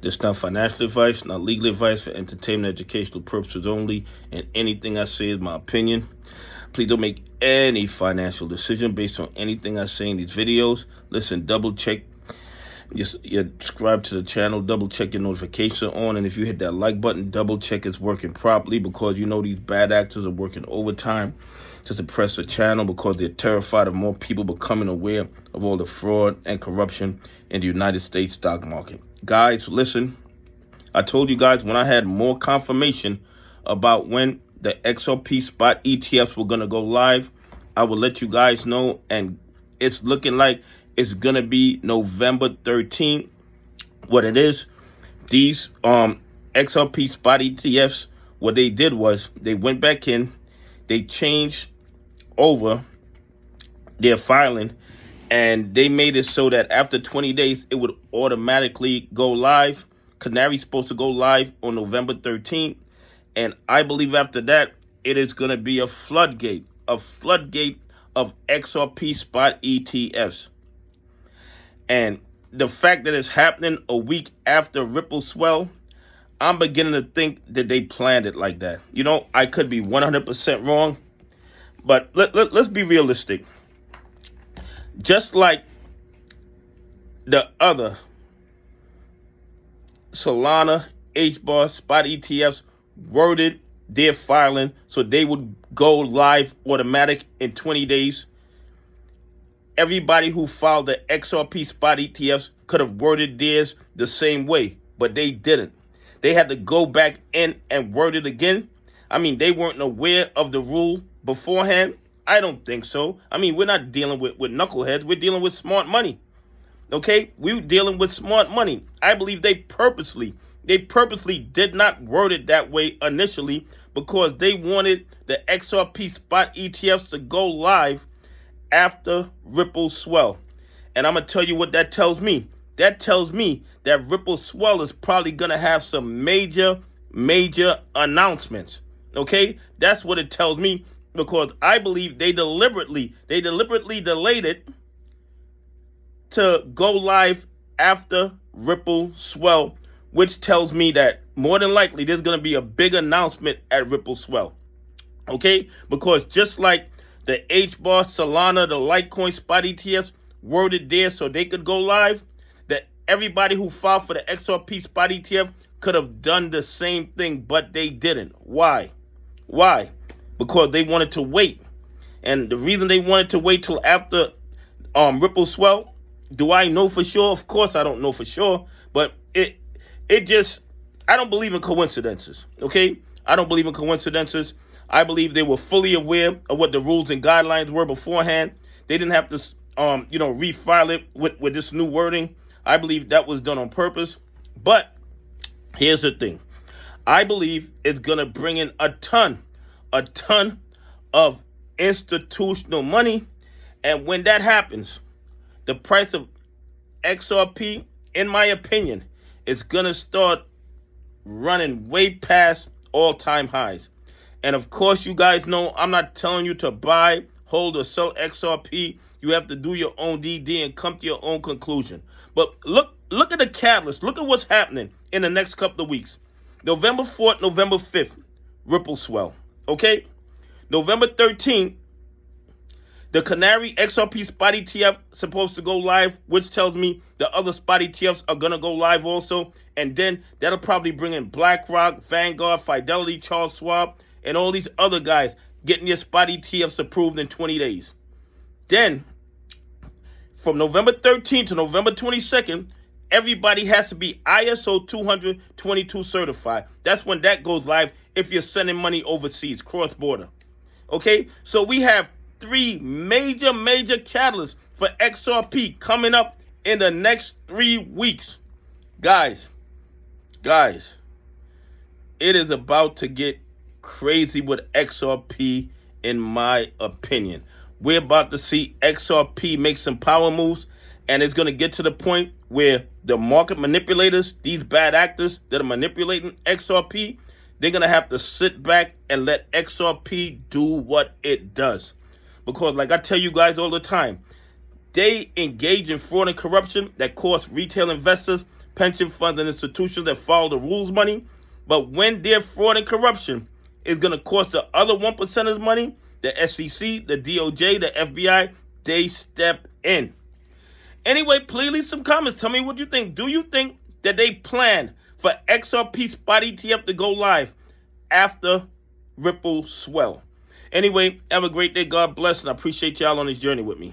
This is not financial advice, not legal advice, for entertainment, educational purposes only, and anything I say is my opinion. Please don't make any financial decision based on anything I say in these videos. Listen, double check. Just subscribe to the channel, double check your notification on, and if you hit that like button, double check it's working properly, because you know these bad actors are working overtime to suppress the channel because they're terrified of more people becoming aware of all the fraud and corruption in the United States stock market. Guys, listen, I told you guys when I had more confirmation about when the XRP Spot ETFs were going to go live, I will let you guys know, and it's looking like it's going to be November 13th. What it is, these XRP Spot ETFs, what they did was they went back in, they changed over their filing, and they made it so that after 20 days, it would automatically go live. Canary's supposed to go live on November 13th. And I believe after that, it is going to be a floodgate of XRP Spot ETFs. And the fact that it's happening a week after Ripple Swell, I'm beginning to think that they planned it like that. You know, I could be 100% wrong, but let's be realistic. Just like the other Solana, HBAR, Spot ETFs worded their filing so they would go live automatic in 20 days. Everybody who filed the XRP Spot ETFs could have worded theirs the same way, but they didn't. They had to go back in and word it again. I mean, they weren't aware of the rule beforehand. I don't think so. I mean, we're not dealing with knuckleheads. We're dealing with smart money. Okay? We're dealing with smart money. I believe they purposely did not word it that way initially because they wanted the XRP Spot ETFs to go live after Ripple Swell. And I'm going to tell you what that tells me. That tells me that Ripple Swell is probably going to have some major announcements. Okay? That's what it tells me, because I believe they deliberately delayed it to go live after Ripple Swell, which tells me that more than likely there's going to be a big announcement at Ripple Swell. Okay? Because just like the HBAR, Solana, the Litecoin Spot ETFs worded there so they could go live, that everybody who filed for the XRP Spot ETF could have done the same thing, but they didn't. Why? Because they wanted to wait. And the reason they wanted to wait till after Ripple Swell, do I know for sure? Of course I don't know for sure, but it just, I don't believe in coincidences, okay? I don't believe in coincidences. I believe they were fully aware of what the rules and guidelines were beforehand. They didn't have to, refile it with this new wording. I believe that was done on purpose. But here's the thing. I believe it's going to bring in a ton of institutional money. And when that happens, the price of XRP, in my opinion, is going to start running way past all-time highs. And of course, you guys know I'm not telling you to buy, hold, or sell XRP. You have to do your own DD and come to your own conclusion. But look at the catalyst. Look at what's happening in the next couple of weeks. November 4th, November 5th, Ripple Swell. Okay? November 13th, the Canary XRP Spot ETF supposed to go live, which tells me the other Spot ETFs are going to go live also. And then that'll probably bring in BlackRock, Vanguard, Fidelity, Charles Schwab, and all these other guys getting their Spot ETFs approved in 20 days. Then, from November 13th to November 22nd, everybody has to be ISO 222 certified. That's when that goes live if you're sending money overseas, cross-border. Okay? So we have three major catalysts for XRP coming up in the next 3 weeks. Guys, it is about to get crazy with XRP, in my opinion. We're about to see XRP make some power moves, and it's going to get to the point where the market manipulators, these bad actors that are manipulating XRP, they're going to have to sit back and let XRP do what it does. Because like I tell you guys all the time, they engage in fraud and corruption that costs retail investors pension funds and institutions that follow the rules money. But when there's fraud and corruption, it's going to cost the other 1%ers money. The SEC, the DOJ, the FBI, they step in. Anyway, please leave some comments. Tell me what you think. Do you think that they plan for XRP Spot ETF to go live after Ripple Swell? Anyway, have a great day. God bless, and I appreciate y'all on this journey with me.